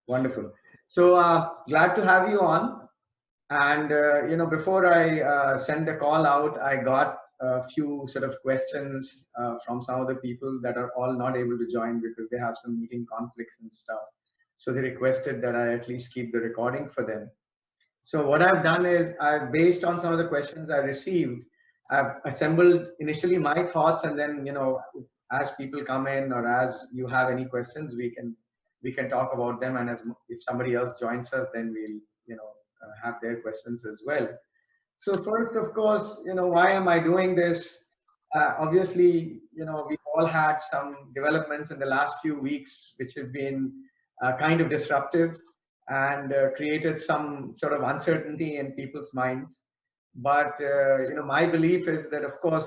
Wonderful. So glad to have you on. And before I send the call out, I got a few sort of questions from some of the people that are all not able to join because they have some meeting conflicts and stuff. So they requested that I at least keep the recording for them. So what I've done is I've based on some of the questions I received, I've assembled initially my thoughts, and then as people come in or as you have any questions, we can talk about them, and as if somebody else joins us, then we'll have their questions as well. So first, of course, why am I doing this? Obviously, we've all had some developments in the last few weeks, which have been kind of disruptive and created some sort of uncertainty in people's minds. But my belief is that, of course,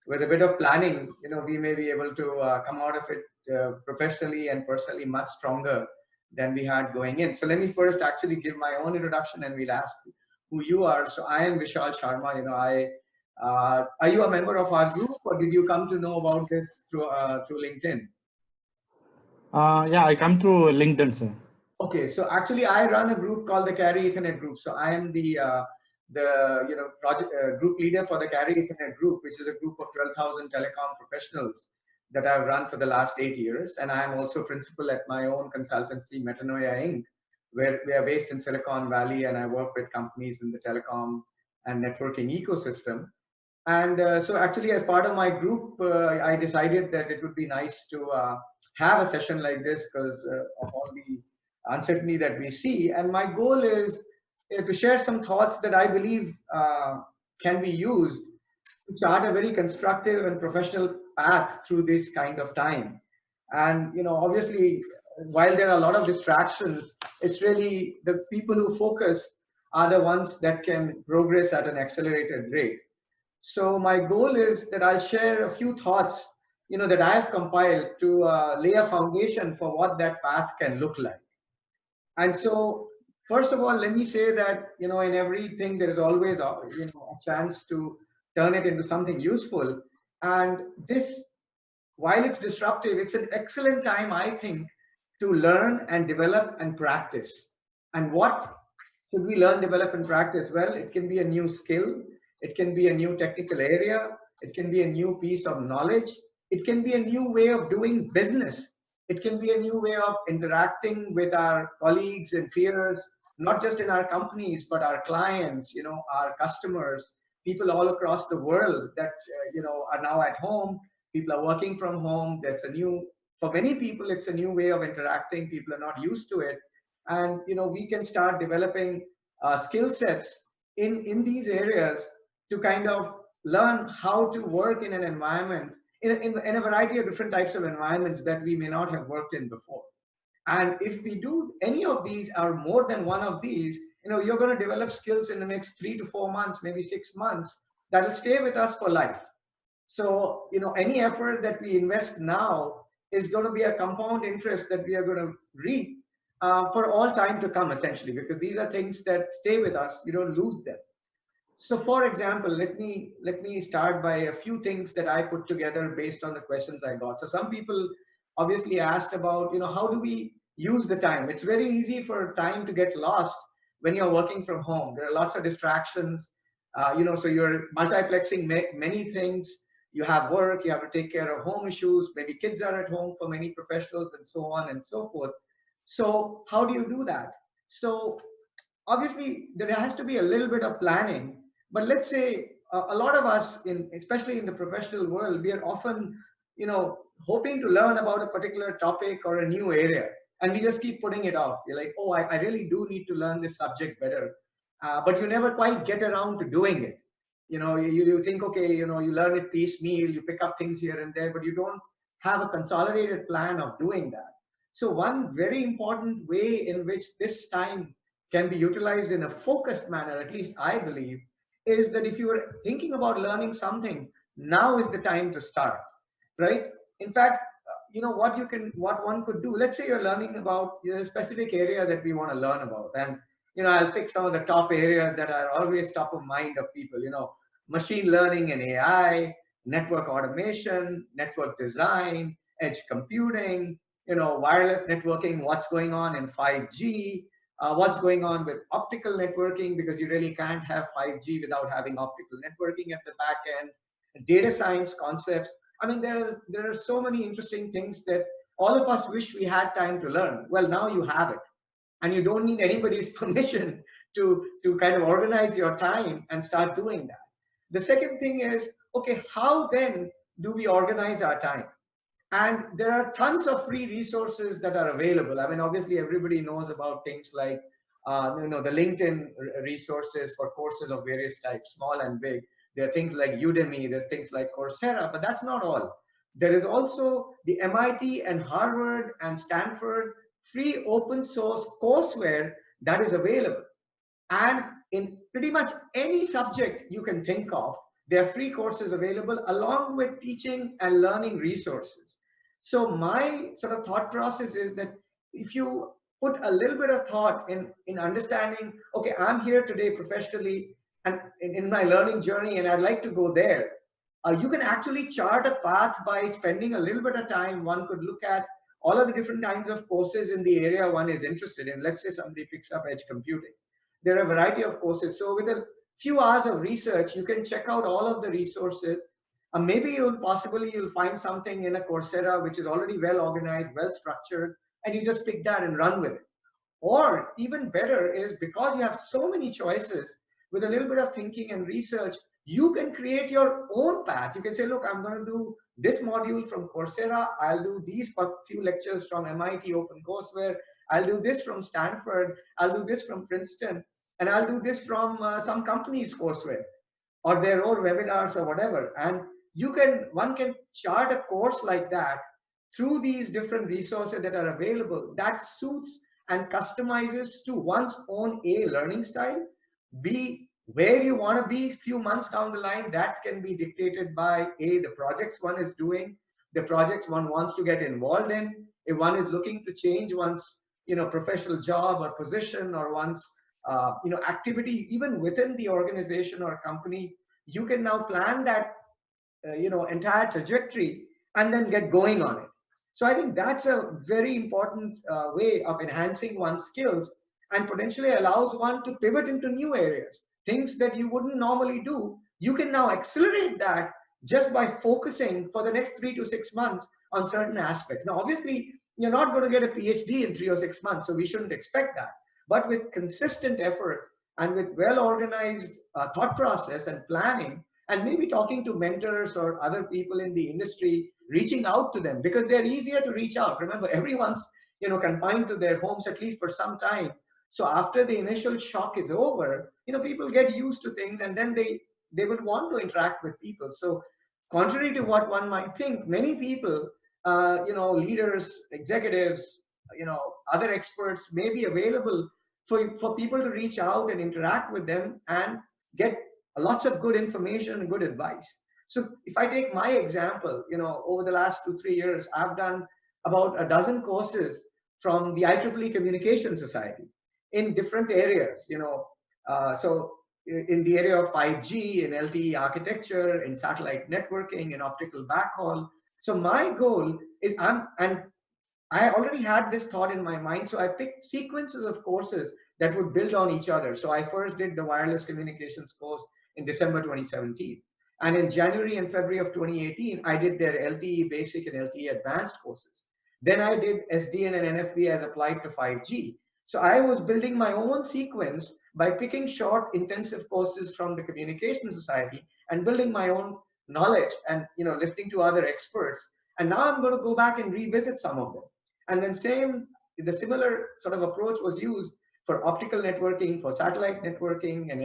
with a bit of planning, we may be able to come out of it professionally and personally much stronger than we had going in. So let me first actually give my own introduction, and we'll ask who you are. So I am Vishal Sharma. Are you a member of our group, or did you come to know about this through LinkedIn? Yeah, I come through LinkedIn, sir. Okay, so actually, I run a group called the Carry Ethernet Group. So I am the project group leader for the Carry Ethernet Group, which is a group of 12,000 telecom professionals that I've run for the last 8 years. And I am also principal at my own consultancy, Metanoia Inc., where we are based in Silicon Valley, and I work with companies in the telecom and networking ecosystem. And so actually, as part of my group, I decided that it would be nice to have a session like this because of all the uncertainty that we see. And my goal is to share some thoughts that I believe can be used to chart a very constructive and professional path through this kind of time. And obviously, while there are a lot of distractions, it's really the people who focus are the ones that can progress at an accelerated rate. So my goal is that I'll share a few thoughts, that I have compiled to lay a foundation for what that path can look like. And so, first of all, let me say that in everything there is always a chance to turn it into something useful. And this, while it's disruptive, it's an excellent time, I think, to learn and develop and practice. And what should we learn, develop, and practice? Well, it can be a new skill, it can be a new technical area, it can be a new piece of knowledge, it can be a new way of doing business, it can be a new way of interacting with our colleagues and peers, not just in our companies, but our clients, our customers, people all across the world that are now at home. People are working from home. There's a new, for many people, it's a new way of interacting. People are not used to it, and we can start developing skill sets in these areas to kind of learn how to work in an environment in a variety of different types of environments that we may not have worked in before. And if we do any of these or more than one of these, you're going to develop skills in the next 3 to 4 months, maybe 6 months, that will stay with us for life. So any effort that we invest now is going to be a compound interest that we are going to reap for all time to come, essentially, because these are things that stay with us. We don't lose them. So, for example, let me start by a few things that I put together based on the questions I got. So, some people obviously asked about, how do we use the time? It's very easy for time to get lost when you're working from home. There are lots of distractions. So you're multiplexing many things. You have work, you have to take care of home issues. Maybe kids are at home for many professionals, and so on and so forth. So, how do you do that? So, obviously, there has to be a little bit of planning. But let's say a lot of us, especially in the professional world, we are often hoping to learn about a particular topic or a new area, and we just keep putting it off. You're like, oh, I really do need to learn this subject better, but you never quite get around to doing it. You think, okay, you learn it piecemeal, you pick up things here and there, but you don't have a consolidated plan of doing that. So one very important way in which this time can be utilized in a focused manner, at least I believe, is that if you are thinking about learning something, now is the time to start, right? In fact, what one could do, let's say you're learning about a specific area that we want to learn about. And, I'll pick some of the top areas that are always top of mind of people, machine learning and AI, network automation, network design, edge computing, wireless networking, what's going on in 5G, what's going on with optical networking, because you really can't have 5G without having optical networking at the back end, data science concepts. I mean, there are so many interesting things that all of us wish we had time to learn. Well, now you have it, and you don't need anybody's permission to kind of organize your time and start doing that. The second thing is, okay, how then do we organize our time? And there are tons of free resources that are available. I mean, obviously, everybody knows about things like, the LinkedIn resources for courses of various types, small and big. There are things like Udemy, there's things like Coursera, but that's not all. There is also the MIT and Harvard and Stanford free open source courseware that is available. And in pretty much any subject you can think of, there are free courses available along with teaching and learning resources. So my sort of thought process is that if you put a little bit of thought in understanding, okay, I'm here today professionally and in my learning journey, and I'd like to go there, you can actually chart a path by spending a little bit of time. One could look at all of the different kinds of courses in the area one is interested in. Let's say somebody picks up edge computing. There are a variety of courses. So with a few hours of research, you can check out all of the resources. Maybe you'll find something in a Coursera which is already well organized, well structured, and you just pick that and run with it. Or even better is, because you have so many choices, with a little bit of thinking and research, you can create your own path. You can say, look, I'm going to do this module from Coursera. I'll do these few lectures from MIT OpenCourseWare. I'll do this from Stanford. I'll do this from Princeton. And I'll do this from some company's courseware or their own webinars or whatever. And one can chart a course like that through these different resources that are available that suits and customizes to one's own learning style. B, where you want to be few months down the line, that can be dictated by the projects one is doing, the projects one wants to get involved in. If one is looking to change one's professional job or position, or one's activity even within the organization or company, you can now plan that entire trajectory and then get going on it. So I think that's a very important way of enhancing one's skills, and potentially allows one to pivot into new areas. Things that you wouldn't normally do, you can now accelerate that just by focusing for the next 3 to 6 months on certain aspects. Now, obviously, you're not going to get a PhD in 3 or 6 months, so we shouldn't expect that. But with consistent effort and with well-organized thought process and planning, and maybe talking to mentors or other people in the industry, reaching out to them, because they're easier to reach out. Remember, everyone's confined to their homes at least for some time. So after the initial shock is over, people get used to things, and then they would want to interact with people. So contrary to what one might think, many people, leaders, executives, other experts may be available for people to reach out and interact with them and get lots of good information and good advice. So if I take my example, over the last 2-3 years, I've done about a dozen courses from the IEEE Communication Society in different areas, so in the area of 5G, in LTE architecture, in satellite networking, in optical backhaul. So my goal is, and I already had this thought in my mind, so I picked sequences of courses that would build on each other. So I first did the wireless communications course in December 2017. And in January and February of 2018, I did their LTE basic and LTE advanced courses. Then I did SDN and NFV as applied to 5G. So I was building my own sequence by picking short intensive courses from the Communication Society and building my own knowledge and listening to other experts. And now I'm going to go back and revisit some of them. And then the similar sort of approach was used for optical networking, for satellite networking, and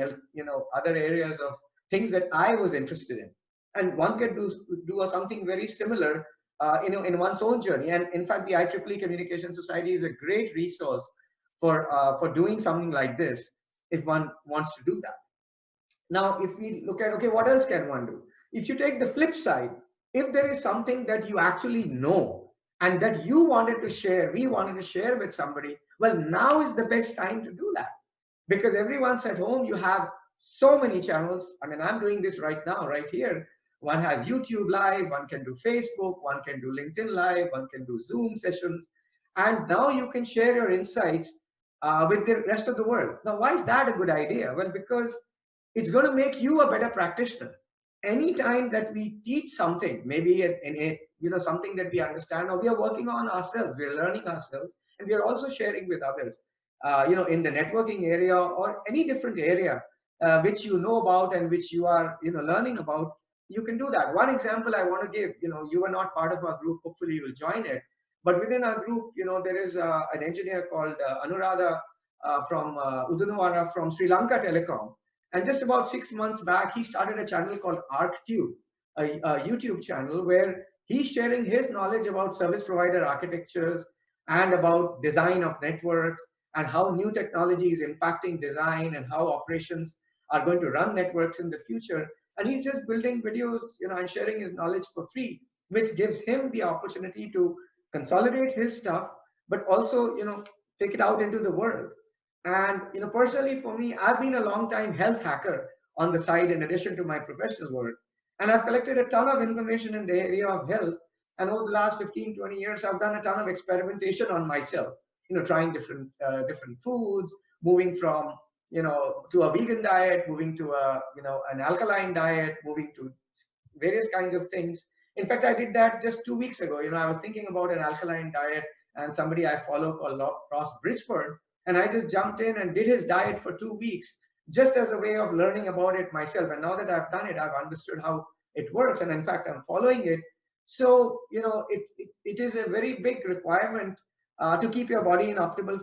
other areas of things that I was interested in. And one can do something very similar in one's own journey. And in fact, the IEEE Communication Society is a great resource for doing something like this if one wants to do that. Now, if we look at, okay, what else can one do? If you take the flip side, if there is something that you actually know and that you wanted to share, we wanted to share with somebody, well, now is the best time to do that, because everyone's at home. You have so many channels. I mean, I'm doing this right now, right here. One has YouTube Live, one can do Facebook, one can do LinkedIn Live, one can do Zoom sessions. And now you can share your insights with the rest of the world. Now, why is that a good idea? Well, because it's going to make you a better practitioner. Anytime that we teach something, maybe something that we understand or we are working on ourselves, we are learning ourselves, and we are also sharing with others, in the networking area or any different area which you know about and which you are learning about, you can do that. One example I want to give, you were not part of our group, hopefully you will join it, but within our group, there is an engineer called Anuradha from Udunwara from Sri Lanka Telecom. And just about 6 months back, he started a channel called ArcTube, a YouTube channel where he's sharing his knowledge about service provider architectures and about design of networks and how new technology is impacting design and how operations are going to run networks in the future. And he's just building videos, and sharing his knowledge for free, which gives him the opportunity to consolidate his stuff, but also, take it out into the world. And personally for me, I've been a long time health hacker on the side in addition to my professional work. And I've collected a ton of information in the area of health. And over the last 15, 20 years, I've done a ton of experimentation on myself, trying different foods, moving from, to a vegan diet, moving to an alkaline diet, moving to various kinds of things. In fact, I did that just 2 weeks ago. I was thinking about an alkaline diet, and somebody I follow called Ross Bridgeford, and I just jumped in and did his diet for 2 weeks just as a way of learning about it myself. And now that I've done it, I've understood how it works. And in fact, I'm following it. So, it is a very big requirement to keep your body in optimal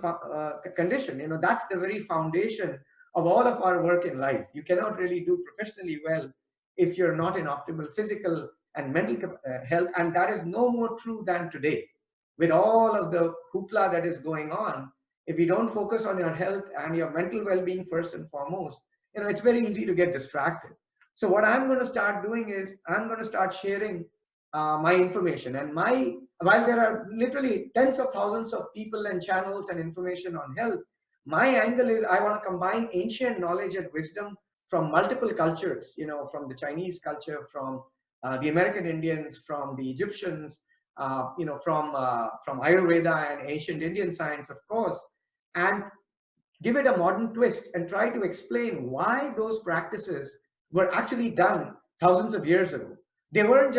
condition. That's the very foundation of all of our work in life. You cannot really do professionally well if you're not in optimal physical and mental health. And that is no more true than today. With all of the hoopla that is going on, if you don't focus on your health and your mental well-being first and foremost, it's very easy to get distracted. So what I'm going to start doing is I'm going to start sharing my information. And while there are literally tens of thousands of people and channels and information on health, my angle is I want to combine ancient knowledge and wisdom from multiple cultures, from the Chinese culture, from the American Indians, from the Egyptians, from Ayurveda and ancient Indian science, of course, and give it a modern twist and try to explain why those practices were actually done thousands of years ago. They didn't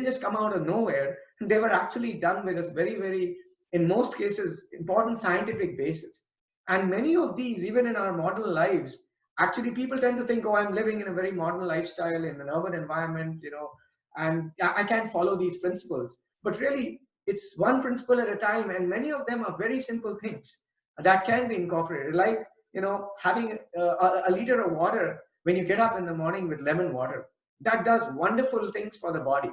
just come out of nowhere. They were actually done with a very, very, in most cases, important scientific basis. And many of these, even in our modern lives, actually people tend to think, oh, I'm living in a very modern lifestyle in an urban environment, and I can't follow these principles. But really, it's one principle at a time, and many of them are very simple things that can be incorporated, like having a liter of water when you get up in the morning with lemon water. That does wonderful things for the body.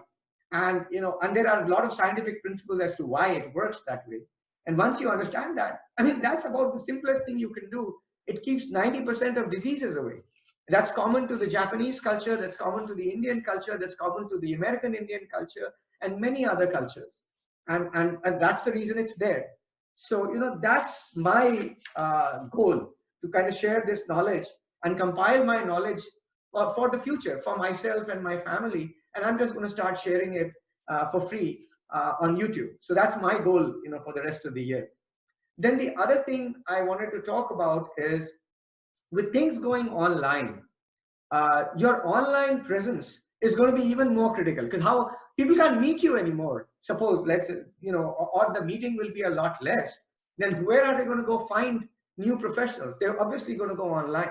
And and there are a lot of scientific principles as to why it works that way. And once you understand that, that's about the simplest thing you can do. It keeps 90% of diseases away. That's common to the Japanese culture, that's common to the Indian culture, that's common to the American Indian culture, and many other cultures. And that's the reason it's there. So, that's my goal, to kind of share this knowledge and compile my knowledge for the future, for myself and my family. And I'm just going to start sharing it for free on YouTube. So that's my goal, for the rest of the year. Then the other thing I wanted to talk about is, with things going online, your online presence is going to be even more critical, because how people can't meet you anymore. Suppose, let's say, or the meeting will be a lot less. Then where are they going to go find new professionals? They're obviously going to go online.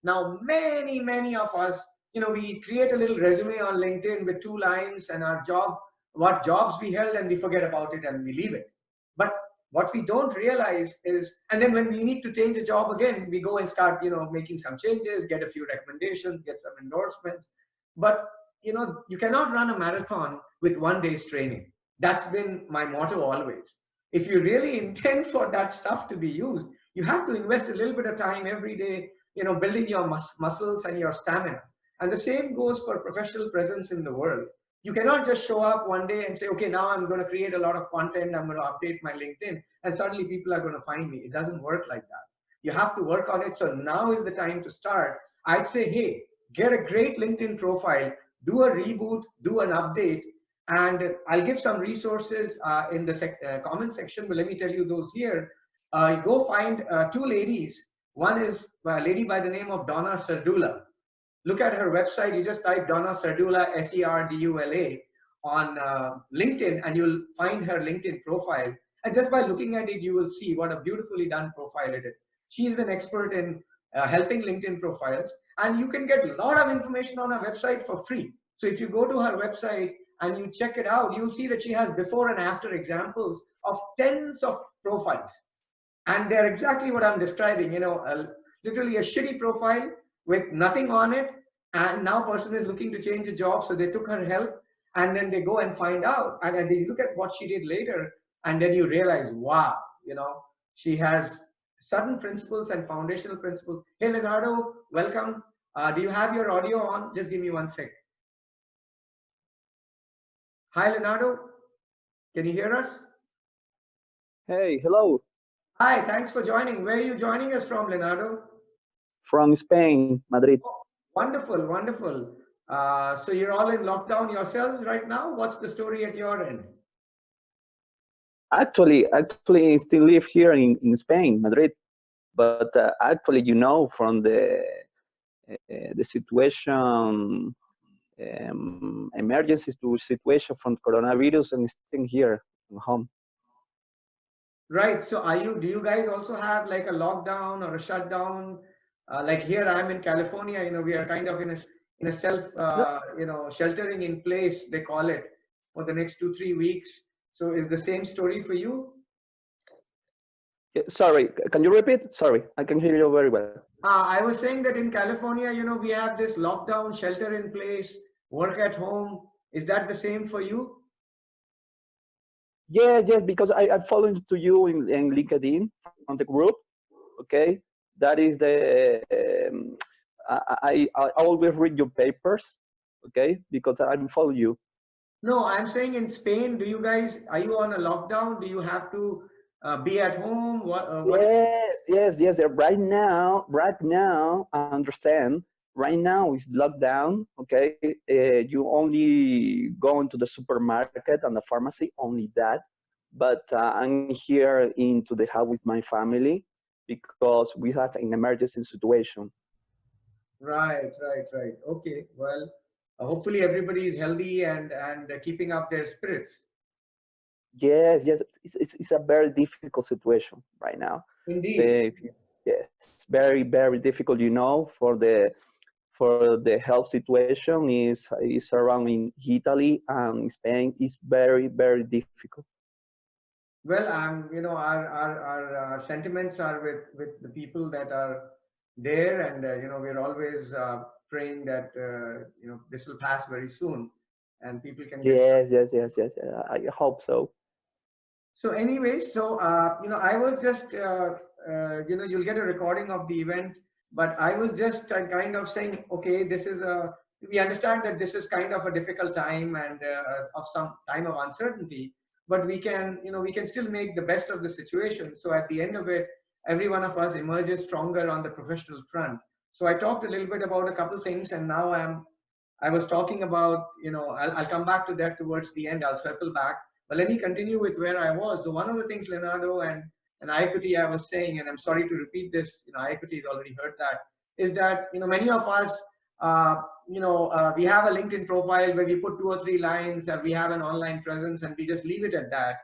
Now, many of us, we create a little resume on LinkedIn with 2 lines and our job, what jobs we held, and we forget about it and we leave it. But what we don't realize is, and then when we need to change a job again, we go and start, making some changes, get a few recommendations, get some endorsements. But, you cannot run a marathon with 1 day's training. That's been my motto always. If you really intend for that stuff to be used, you have to invest a little bit of time every day, building your muscles and your stamina. And the same goes for professional presence in the world. You cannot just show up one day and say, okay, now I'm going to create a lot of content, I'm going to update my LinkedIn, and suddenly people are going to find me. It doesn't work like that. You have to work on it. So now is the time to start. I'd say, hey, get a great LinkedIn profile, do a reboot, do an update, and I'll give some resources in the comment section, but let me tell you those here. Go find two ladies. One is a lady by the name of Donna Serdula. Look at her website. You just type Donna Serdula, Serdula, on LinkedIn, and you'll find her LinkedIn profile. And just by looking at it, you will see what a beautifully done profile it is. She is an expert in helping LinkedIn profiles, and you can get a lot of information on her website for free. So if you go to her website and you check it out, you'll see that she has before and after examples of tens of profiles. And they're exactly what I'm describing, literally a shitty profile with nothing on it. And now person is looking to change a job. So they took her help, and then they go and find out, and then they look at what she did later. And then you realize, wow, she has certain principles and foundational principles. Hey, Leonardo, welcome. Do you have your audio on? Just give me 1 sec. Hi, Leonardo. Can you hear us? Hey, hello. Hi, thanks for joining. Where are you joining us from, Leonardo? From Spain, Madrid. Oh, wonderful, wonderful. So you're all in lockdown yourselves right now? What's the story at your end? Actually, I still live here in Spain, Madrid. But actually, from the situation, emergency situation from coronavirus, and staying here at home. Right. So do you guys also have like a lockdown or a shutdown? Like here, I'm in California, we are kind of in a self, sheltering in place, they call it, for the next 2-3 weeks. So is the same story for you? Sorry, can you repeat? Sorry, I can hear you very well. I was saying that in California, we have this lockdown, shelter in place, work at home. Is that the same for you? Yes, because I'm following to you in LinkedIn on the group. Okay, that is the I always read your papers. Okay, because I'm following you. No, I'm saying in Spain, are you on a lockdown? Do you have to be at home? Yes. Right now, I understand. Right now is lockdown. Okay, you only go into the supermarket and the pharmacy, only that. But I'm here into the house with my family because we had an emergency situation. Right. Okay. Well, hopefully everybody is healthy and keeping up their spirits. Yes. It's a very difficult situation right now. Indeed. Yes, very difficult. For the health situation is around in Italy and Spain is very difficult. Well, our sentiments are with the people that are there, and we're always praying that this will pass very soon, and people can get. Yes. I hope so. So, anyways, I was just you'll get a recording of the event, but I was just kind of saying, okay, we understand that this is kind of a difficult time and of some time of uncertainty, but we can still make the best of the situation. So at the end of it, every one of us emerges stronger on the professional front. So I talked a little bit about a couple things, and now I was talking about, I'll come back to that towards the end. I'll circle back, but let me continue with where I was. So one of the things, Leonardo and Ayya Kutti, I was saying, and I'm sorry to repeat this, Ayya Kutti has already heard that, is that, many of us, we have a LinkedIn profile where we put 2 or 3 lines, and we have an online presence, and we just leave it at that.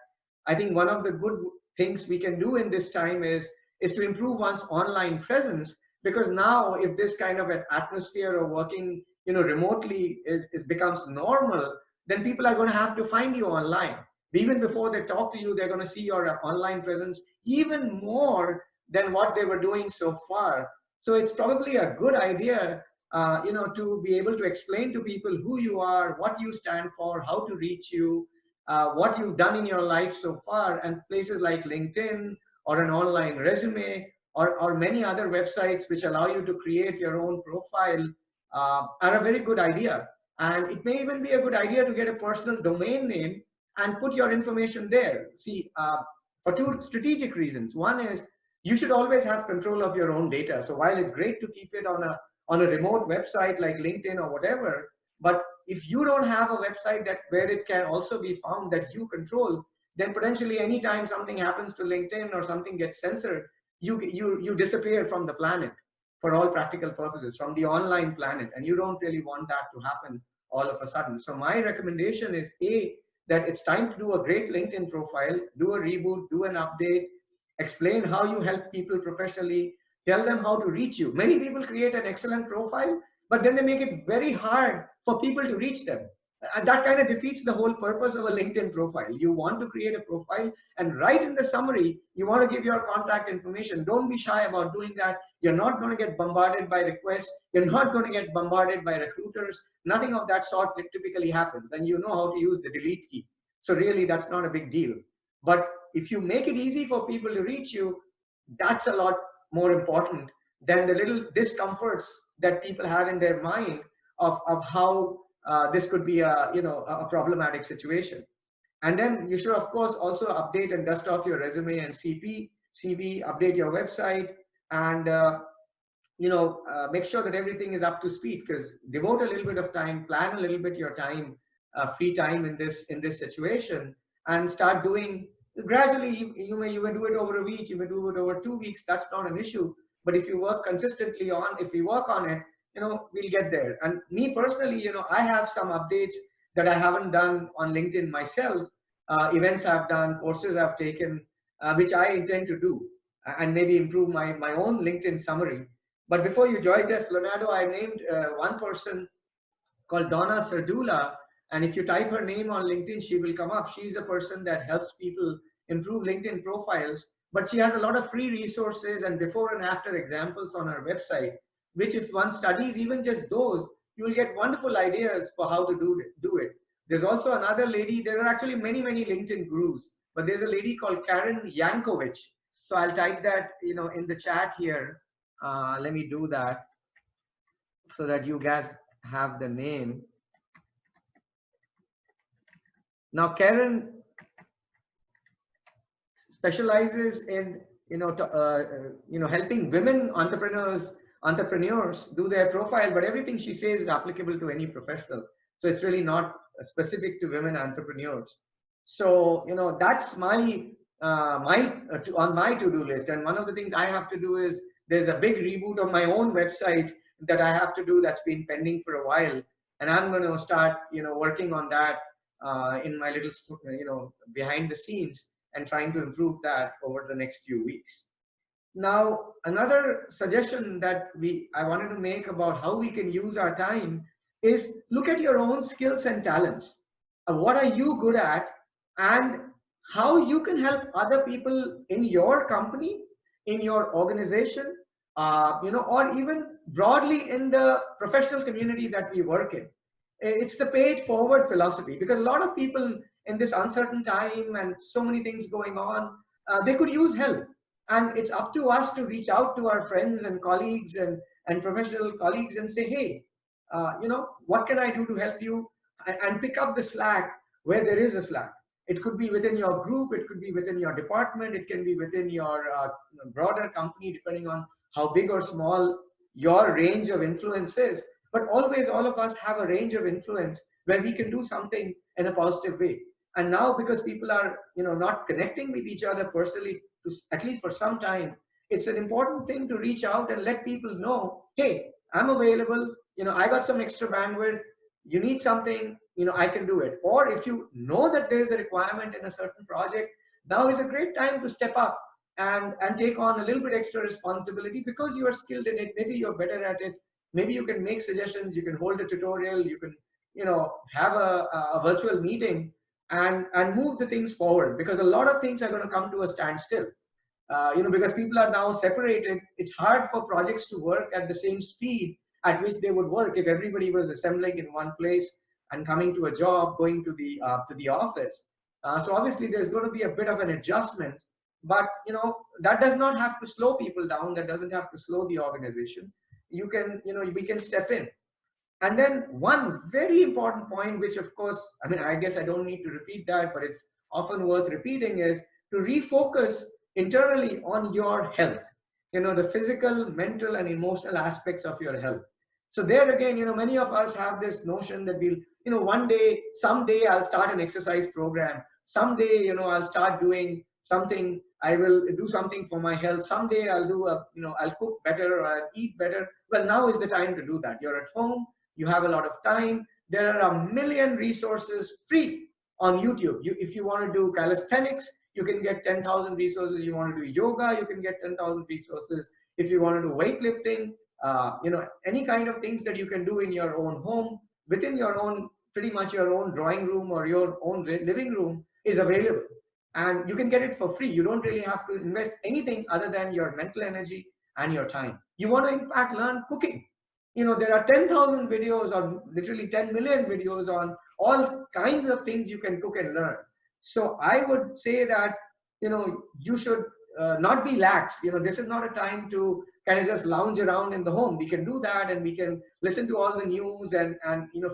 I think one of the good things we can do in this time is to improve one's online presence, because now if this kind of an atmosphere of working remotely becomes normal, then people are going to have to find you online. Even before they talk to you, they're going to see your online presence even more than what they were doing so far. So it's probably a good idea, to be able to explain to people who you are, what you stand for, how to reach you, what you've done in your life so far, and places like LinkedIn or an online resume or many other websites which allow you to create your own profile are a very good idea. And it may even be a good idea to get a personal domain name and put your information there. See, for 2 strategic reasons. One is you should always have control of your own data. So while it's great to keep it on a remote website like LinkedIn or whatever, But if you don't have a website that where it can also be found that you control, then potentially anytime something happens to LinkedIn or something gets censored, you disappear from the planet for all practical purposes, from the online planet, and you don't really want that to happen all of a sudden. So my recommendation is that it's time to do a great LinkedIn profile, do a reboot, do an update, explain how you help people professionally, tell them how to reach you. Many people create an excellent profile, but then they make it very hard for people to reach them. And that kind of defeats the whole purpose of a LinkedIn profile. You want to create a profile, and right in the summary, you want to give your contact information. Don't be shy about doing that. You're not going to get bombarded by requests. You're not going to get bombarded by recruiters. Nothing of that sort typically happens, and you know how to use the delete key. So really, that's not a big deal. But if you make it easy for people to reach you, that's a lot more important than the little discomforts that people have in their mind of how this could be a problematic situation. And then you should, of course, also update and dust off your resume and CV, update your website, and make sure that everything is up to speed. Because devote a little bit of time, plan a little bit your time, free time in this situation, and start doing gradually. You may do it over a week, you may do it over 2 weeks. That's not an issue. But if you work consistently if we work on it, we'll get there. And me personally, I have some updates that I haven't done on LinkedIn myself, events I've done, courses I've taken, which I intend to do, and maybe improve my own LinkedIn summary. But before you joined us, Leonardo, I named one person called Donna Serdula. And if you type her name on LinkedIn, she will come up. She's a person that helps people improve LinkedIn profiles, but she has a lot of free resources and before and after examples on her website, which if one studies even just those, you will get wonderful ideas for how to do it. There's also another lady. There are actually many LinkedIn gurus, but there's a lady called Karen Yankovic. So I'll type that in the chat here. Let me do that so that you guys have the name. Now Karen specializes in helping women entrepreneurs do their profile, but everything she says is applicable to any professional. So it's really not specific to women entrepreneurs. So that's my on my to-do list. And one of the things I have to do is there's a big reboot of my own website that I have to do that's been pending for a while, and I'm going to start working on that in my little behind the scenes and trying to improve that over the next few weeks. Now, another suggestion that I wanted to make about how we can use our time is look at your own skills and talents. What are you good at, and how you can help other people in your company, in your organization, or even broadly in the professional community that we work in. It's the pay it forward philosophy, because a lot of people in this uncertain time and so many things going on, they could use help. And it's up to us to reach out to our friends and colleagues and professional colleagues and say, hey, what can I do to help you? And pick up the slack where there is a slack. It could be within your group, it could be within your department, it can be within your broader company, depending on how big or small your range of influence is. But always, all of us have a range of influence where we can do something in a positive way. And now, because people are not connecting with each other personally, at least for some time, it's an important thing to reach out and let people know, hey, I'm available, I got some extra bandwidth, you need something, I can do it. Or if you know that there is a requirement in a certain project, now is a great time to step up and take on a little bit extra responsibility, because you are skilled in it, maybe you're better at it, maybe you can make suggestions, you can hold a tutorial, you can have a virtual meeting and move the things forward, because a lot of things are going to come to a standstill. Because people are now separated, it's hard for projects to work at the same speed at which they would work if everybody was assembling in one place and coming to a job, going to the office. So obviously there's going to be a bit of an adjustment, but that does not have to slow people down. That doesn't have to slow the organization. We can step in. And then one very important point, which of course, I guess I don't need to repeat that, but it's often worth repeating, is to refocus internally on your health, the physical, mental, and emotional aspects of your health. So there again, many of us have this notion that we'll, one day, someday I'll start an exercise program. Someday, I'll start doing something. I will do something for my health. Someday I'll do I'll cook better or I'll eat better. Well, now is the time to do that. You're at home. You have a lot of time. There are a million resources free on YouTube. If you want to do calisthenics, you can get 10,000 resources. You want to do yoga, you can get 10,000 resources. If you want to do weightlifting, any kind of things that you can do in your own home, within your own, pretty much your own drawing room or your own living room is available. And you can get it for free. You don't really have to invest anything other than your mental energy and your time. You want to, in fact, learn cooking. There are 10,000 videos or literally 10 million videos on all kinds of things you can cook and learn. So I would say that, you should not be lax. This is not a time to kind of just lounge around in the home. We can do that and we can listen to all the news and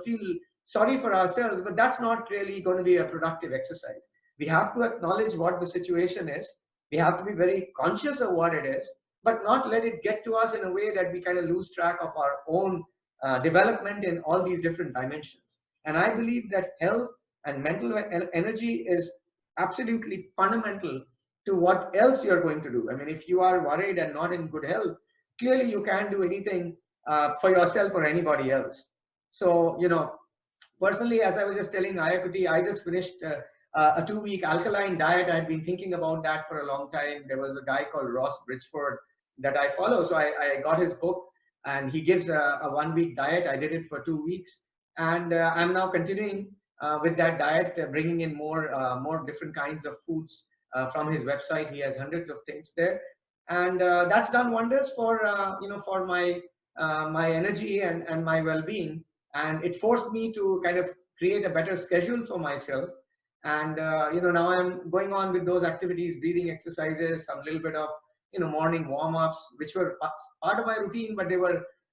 feel sorry for ourselves, but that's not really going to be a productive exercise. We have to acknowledge what the situation is. We have to be very conscious of what it is, but not let it get to us in a way that we kind of lose track of our own development in all these different dimensions. And I believe that health and mental energy is absolutely fundamental to what else you're going to do. I mean, if you are worried and not in good health, clearly you can't do anything for yourself or anybody else. So, personally, as I was just telling Ayya Kutti, I just finished a 2-week alkaline diet. I'd been thinking about that for a long time. There was a guy called Ross Bridgeford that I follow. So I got his book and he gives a 1-week diet. I did it for 2 weeks. And I'm now continuing with that diet, bringing in more different kinds of foods from his website. He has hundreds of things there, and that's done wonders for for my energy and my well-being. And it forced me to kind of create a better schedule for myself. And now I'm going on with those activities, breathing exercises, some little bit of morning warm-ups, which were part of my routine, but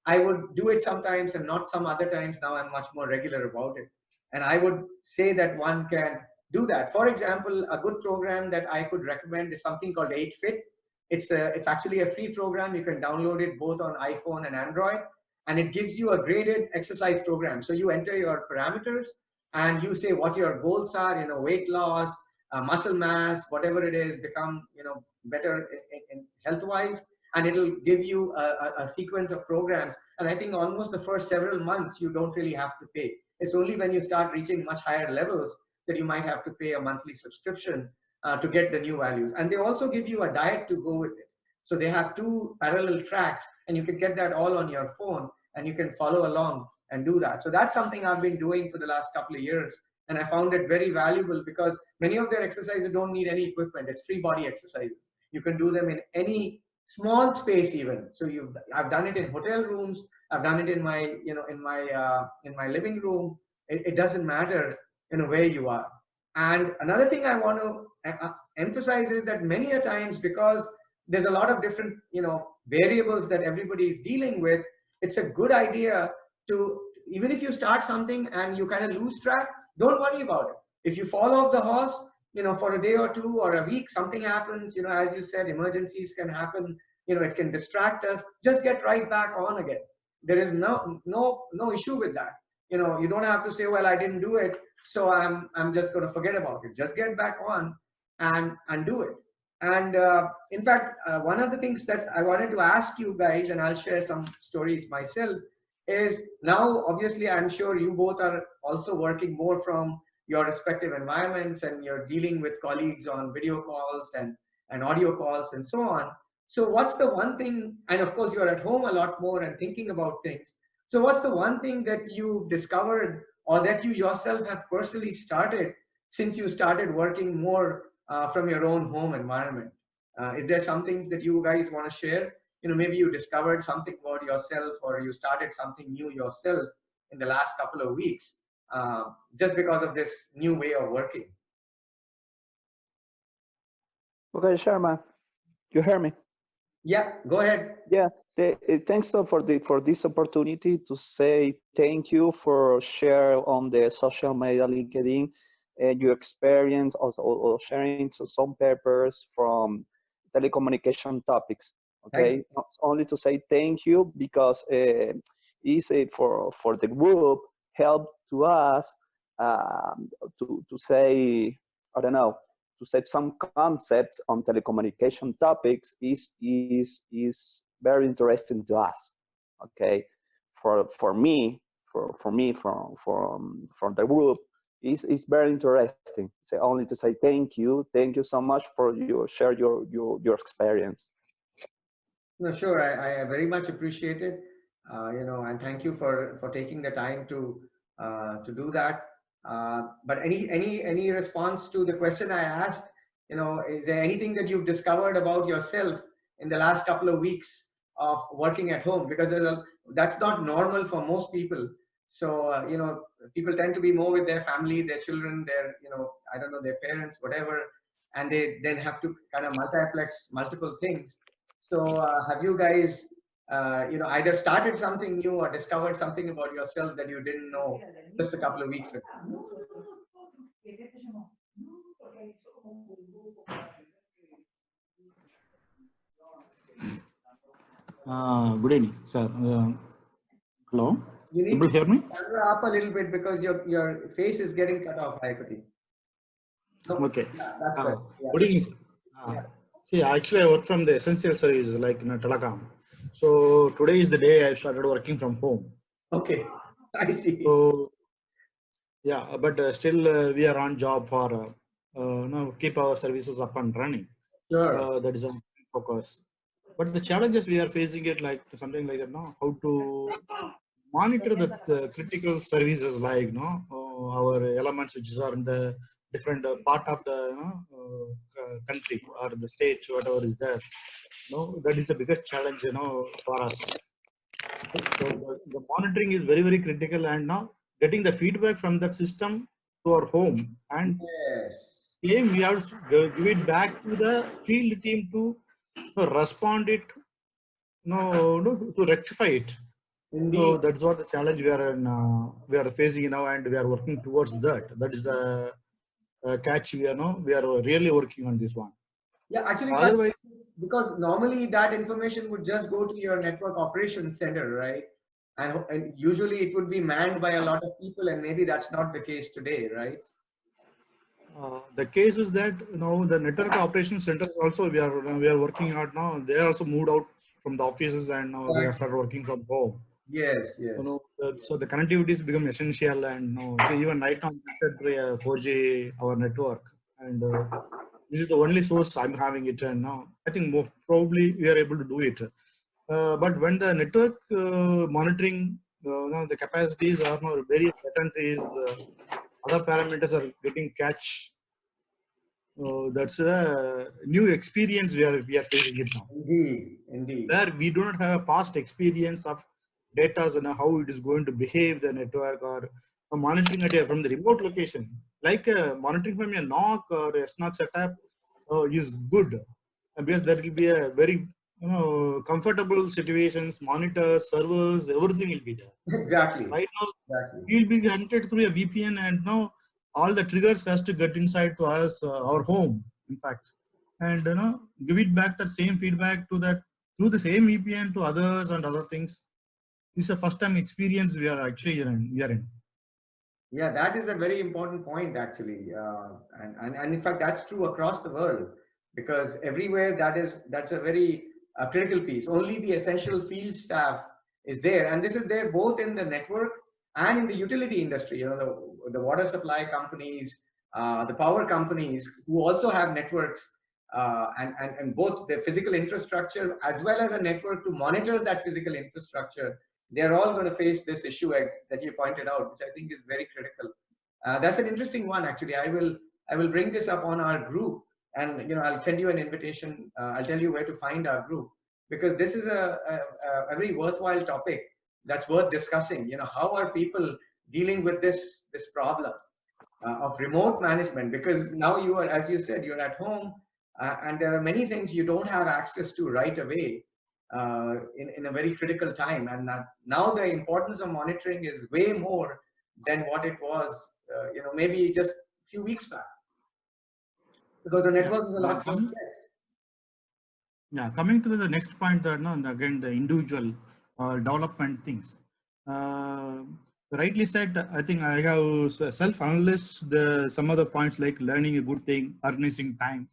I would do it sometimes and not some other times. Now I'm much more regular about it. And I would say that one can do that. For example, a good program that I could recommend is something called 8Fit. It's actually a free program. You can download it both on iPhone and Android, and it gives you a graded exercise program. So you enter your parameters and you say what your goals are, weight loss, muscle mass, whatever it is, become better in health-wise, and it'll give you a sequence of programs. And I think almost the first several months you don't really have to pay. It's only when you start reaching much higher levels that you might have to pay a monthly subscription to get the new values. And they also give you a diet to go with it. So they have 2 parallel tracks, and you can get that all on your phone, and you can follow along and do that. So that's something I've been doing for the last couple of years, and I found it very valuable because many of their exercises don't need any equipment. It's free body exercises. You can do them in any small space even. So I've done it in hotel rooms. I've done it in my in my living room. It doesn't matter where you are. And another thing I want to emphasize is that many a times, because there's a lot of different variables that everybody is dealing with, it's a good idea to, even if you start something and you kind of lose track, don't worry about it. If you fall off the horse, for a day or two or a week, something happens, as you said, emergencies can happen, it can distract us. Just get right back on again. There is no issue with that. You don't have to say, well, I didn't do it, so I'm just going to forget about it. Just get back on and do it. And in fact, one of the things that I wanted to ask you guys, and I'll share some stories myself, is now obviously I'm sure you both are also working more from your respective environments, and you're dealing with colleagues on video calls and audio calls and so on. So what's the one thing, and of course you're at home a lot more and thinking about things. So what's the one thing that you've discovered or that you yourself have personally started since you started working more from your own home environment? Is there some things that you guys want to share? Maybe you discovered something about yourself, or you started something new yourself in the last couple of weeks, just because of this new way of working. Okay, Sharma, you hear me? Yeah, go ahead. Yeah, thanks for this opportunity to say thank you for share on the social media LinkedIn your experience, also sharing some papers from telecommunication topics. Okay, not only to say thank you, because is for the group help to us to say, I don't know, to set some concepts on telecommunication topics is very interesting to us. Okay, for me, for the group, is very interesting. So only to say thank you so much for your share your experience. No, sure. I very much appreciate it. And thank you for taking the time to do that. But any response to the question I asked? Is there anything that you've discovered about yourself in the last couple of weeks of working at home? Because that's not normal for most people. So people tend to be more with their family, their children, their I don't know, their parents, whatever, and they then have to kind of multiplex multiple things. So have you guys, either started something new or discovered something about yourself that you didn't know just a couple of weeks ago? Good evening, sir. Hello. You need People to hear me? cover up a little bit because your face is getting cut off, Ayya Kutti. No, Okay. yeah, that's better. Yeah. Good evening. See, actually, I work from the essential service like Telecom. So today is the day I started working from home. Okay, I see. So yeah, but still we are on job for keep our services up and running. Sure. That is our focus. But the challenges we are facing it like something like how to monitor the critical services like our elements which are in the different part of the country or the state, whatever is there. That is the biggest challenge for us. So the monitoring is very, very critical, and now getting the feedback from that system to our home, and Yes. same we have to give it back to the field team to respond it, to rectify it. So Indeed. that's what the challenge we are facing now, and we are working towards that. That is the catch. We are really working on this one. Yeah, actually, Otherwise, because normally that information would just go to your network operations center, right? And usually it would be manned by a lot of people, and maybe that's not the case today, right? the case is that the network operations center also we are working hard now. They are also moved out from the offices, and now they are started working from home. Yes, yes. So the connectivity has become essential, and so even right now I'm 4G our network, and this is the only source I'm having it, and now I think probably we are able to do it. But when the network monitoring, the capacities are now various latencies, other parameters are getting catch. That's a new experience we are facing it now. Indeed, indeed. Where we do not have a past experience of data and how it is going to behave the network, or monitoring it from the remote location, like monitoring from a NOC or a SNOC setup is good, because there will be a very comfortable situations, monitors, servers, everything will be there. Exactly. Right now, Exactly. we'll be hunted through a VPN, and now all the triggers has to get inside to us, our home, in fact, and give it back that same feedback to that through the same VPN to others and other things. This is a first time experience we are actually in. Yeah, that is a very important point, actually, and in fact, that's true across the world, because everywhere that's a very critical piece. Only the essential field staff is there, and this is there both in the network and in the utility industry. The water supply companies, the power companies, who also have networks, and both the physical infrastructure as well as a network to monitor that physical infrastructure. They're all going to face this issue that you pointed out, which I think is very critical. That's an interesting one, actually. I will bring this up on our group, and I'll send you an invitation. I'll tell you where to find our group, because this is a very worthwhile topic that's worth discussing. How are people dealing with this problem of remote management? Because now you are, as you said, you're at home, and there are many things you don't have access to right away in a very critical time, and now the importance of monitoring is way more than what it was maybe just a few weeks back, because the Yeah. network is a lot more stretched. Yeah, coming to the next point, again the individual development things. Rightly said. I think I have self-analyzed some of the points like learning a good thing, organizing time.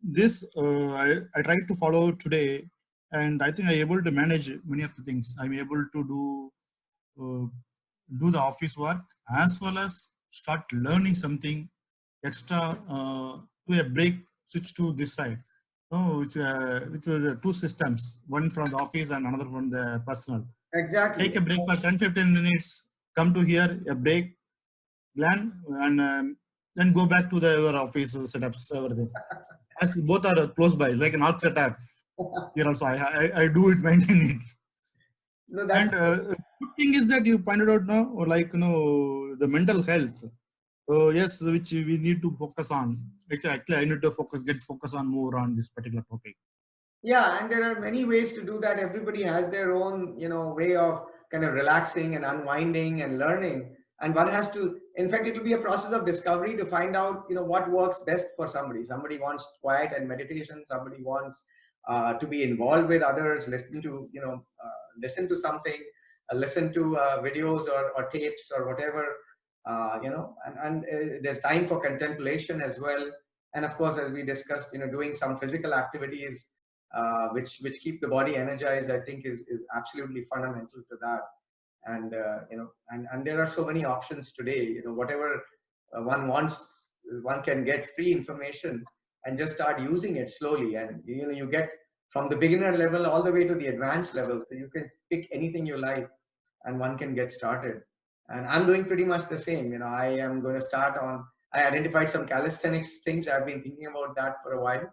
This I tried to follow today, and I think I'm able to manage many of the things. I'm able to do the office work as well as start learning something extra to a break switch to this side. Oh, it's two systems, one from the office and another from the personal. Exactly. Take a break for 10-15 minutes, come to here, a break, plan, and then go back to the other office setups, everything. As both are close by, like an arc setup. Here also, I do it, maintain it. No, that's And good thing is that you pointed out now, like the mental health. Yes, which we need to focus on. Actually, I need to get focus on more on this particular topic. yeah, and there are many ways to do that. Everybody has their own, way of kind of relaxing and unwinding and learning. And one has to, in fact, it will be a process of discovery to find out, what works best for somebody. Somebody wants quiet and meditation. Somebody wants to be involved with others, listen to something, listen to videos or tapes or whatever, and there's time for contemplation as well. And of course, as we discussed, doing some physical activities which keep the body energized, I think is absolutely fundamental to that. And and there are so many options today. Whatever one wants, one can get free information and just start using it slowly. And you get from the beginner level all the way to the advanced level, so you can pick anything you like, and one can get started. And I'm doing pretty much the same. I am going to start on. I identified some calisthenics things. I've been thinking about that for a while,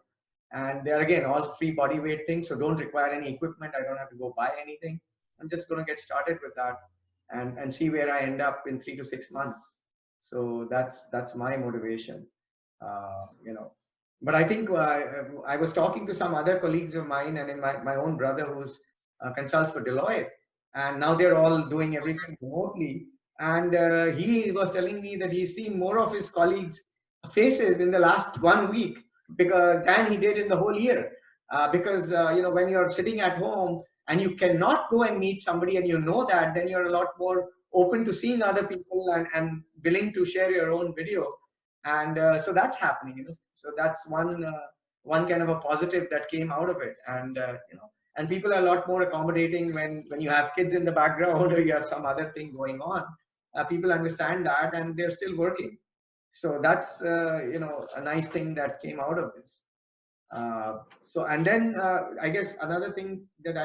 and they're again all free body weight things, so don't require any equipment. I don't have to go buy anything. I'm just going to get started with that and see where I end up in 3 to 6 months. So that's my motivation. But I think I was talking to some other colleagues of mine, and in my own brother who's consults for Deloitte, and now they're all doing everything remotely. And he was telling me that he's seen more of his colleagues' faces in the last 1 week because than he did in the whole year. Because when you're sitting at home and you cannot go and meet somebody, and that, then you're a lot more open to seeing other people and willing to share your own video. And so that's happening. So that's one kind of a positive that came out of it. And and people are a lot more accommodating when you have kids in the background or you have some other thing going on. People understand that, and they're still working. So that's a nice thing that came out of this. And then I guess another thing that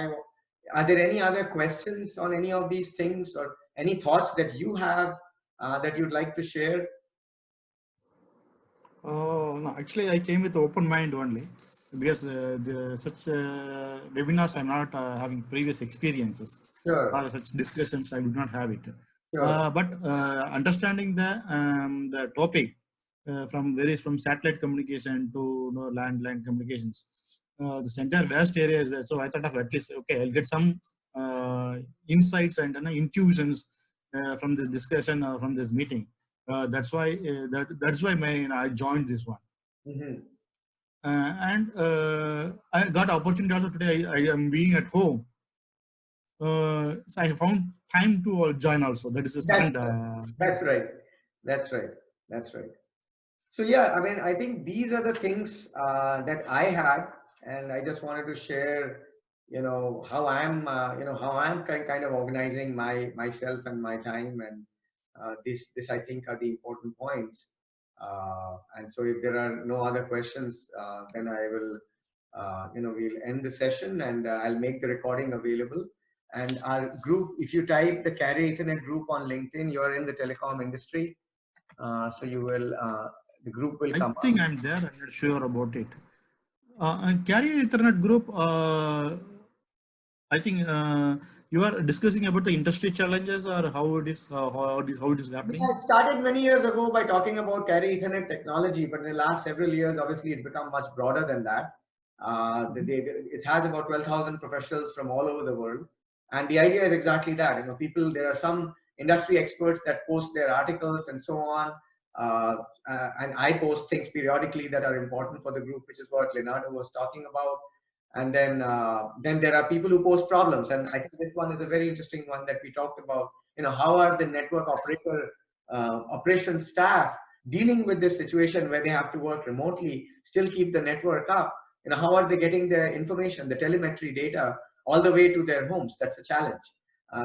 are there any other questions on any of these things, or any thoughts that you have that you'd like to share? No, actually, I came with open mind only because such webinars I'm not having previous experiences, Sure. or such discussions I do not have it. Sure. But understanding the topic from satellite communication to landline communications, this entire vast area is there. So I thought of at least okay, I'll get some insights and intuitions from the discussion from this meeting. That's why I joined this one. Mm-hmm. And I got opportunity also today. I am being at home, so I found time to join also. That is a second. That's right. That's right. That's right. So yeah, I mean, I think these are the things that I had, and I just wanted to share, how I'm kind of organizing myself and my time, and this I think are the important points. And so if there are no other questions, then I will, we'll end the session, and I'll make the recording available. And our group, if you type the Carry Ethernet group on LinkedIn, you're in the telecom industry, so you will. The group will come I think up. I'm there. I'm not sure about it. And Carrier Ethernet group. I think you are discussing about the industry challenges or how it is happening. Yeah, it started many years ago by talking about Carry Ethernet technology, but in the last several years, obviously, it's become much broader than that. It has about 12,000 professionals from all over the world, and the idea is exactly that. There are some industry experts that post their articles and so on, and I post things periodically that are important for the group, which is what Leonardo was talking about. And then there are people who pose problems. And I think this one is a very interesting one that we talked about. How are the network operations staff dealing with this situation where they have to work remotely, still keep the network up? How are they getting their information, the telemetry data, all the way to their homes? That's a challenge.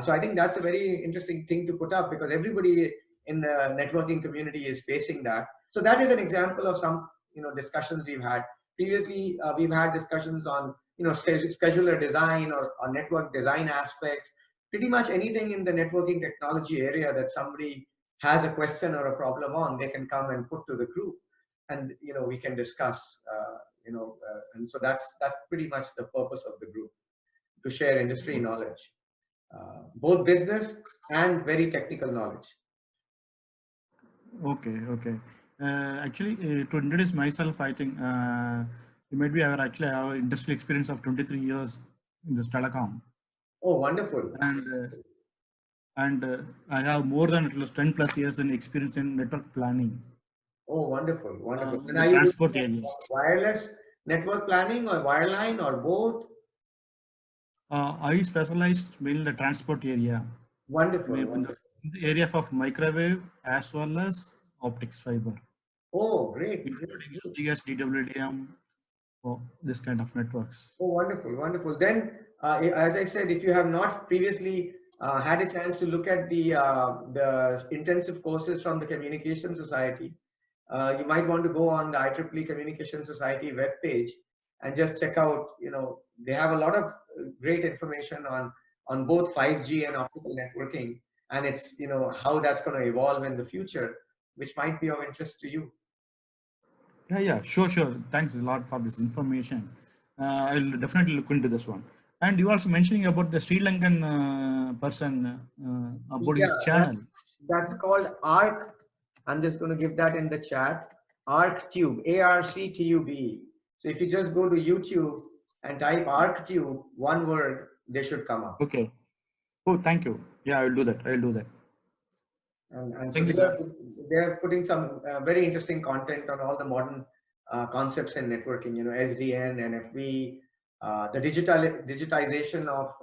So I think that's a very interesting thing to put up, because everybody in the networking community is facing that. So that is an example of some discussions we've had. Previously, we've had discussions on scheduler design or network design aspects. Pretty much anything in the networking technology area that somebody has a question or a problem on, they can come and put to the group, and we can discuss. And so that's pretty much the purpose of the group, to share industry knowledge, both business and very technical knowledge. Okay, okay. Actually, to introduce myself, I think you might be actually have industrial experience of 23 years in this telecom. Oh, wonderful. And I have more than at least 10 plus years in experience in network planning. Oh, wonderful, wonderful. And the are you transport doing areas. wireless network planning or wireline or both? I specialized mainly in the transport area. Wonderful, Maybe wonderful. in the area of microwave as well as optics fiber. Oh, great. Strategize, DWDM, this kind of networks. Oh, wonderful, wonderful. Then, as I said, if you have not previously had a chance to look at the intensive courses from the Communication Society, you might want to go on the IEEE Communication Society webpage and just check out. They have a lot of great information on both 5G and optical networking, and it's how that's going to evolve in the future, which might be of interest to you. Yeah, sure. Thanks a lot for this information. I'll definitely look into this one. And you also mentioning about the Sri Lankan person about his channel. That's called ARC. I'm just going to give that in the chat. ARCTube, ARCTUBE. So if you just go to YouTube and type ARCTube, one word, they should come up. Okay. Oh, thank you. Yeah, I'll do that. And so they're putting some very interesting content on all the modern concepts in networking, SDN, NFV, the digitization of,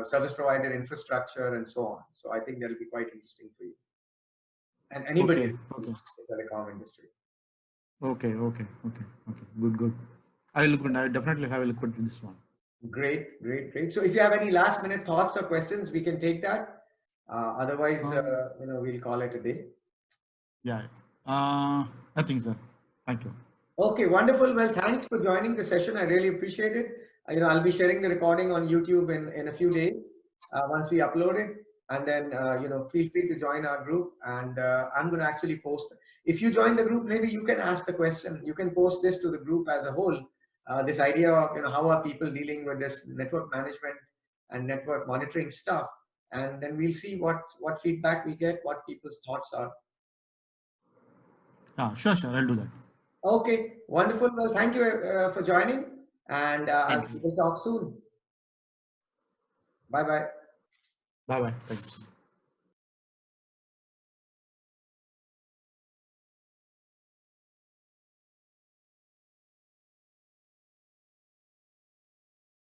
service provider infrastructure and so on. So I think that'll be quite interesting for you. And anybody in the telecom industry. Okay. Good. I definitely have a look at this one. Great. So if you have any last minute thoughts or questions, we can take that. Otherwise, we'll call it a day. Yeah. Nothing, sir. Thank you. Okay, wonderful. Well, thanks for joining the session. I really appreciate it. I'll be sharing the recording on YouTube in a few days once we upload it. And then, feel free to join our group. And I'm going to actually post. If you join the group, maybe you can ask the question. You can post this to the group as a whole. This idea of, how are people dealing with this network management and network monitoring stuff. And then we'll see what feedback we get, what people's thoughts are. Sure. I'll do that. Okay, wonderful. Well, thank you for joining, and we'll talk soon. Bye-bye. Bye-bye. Thanks.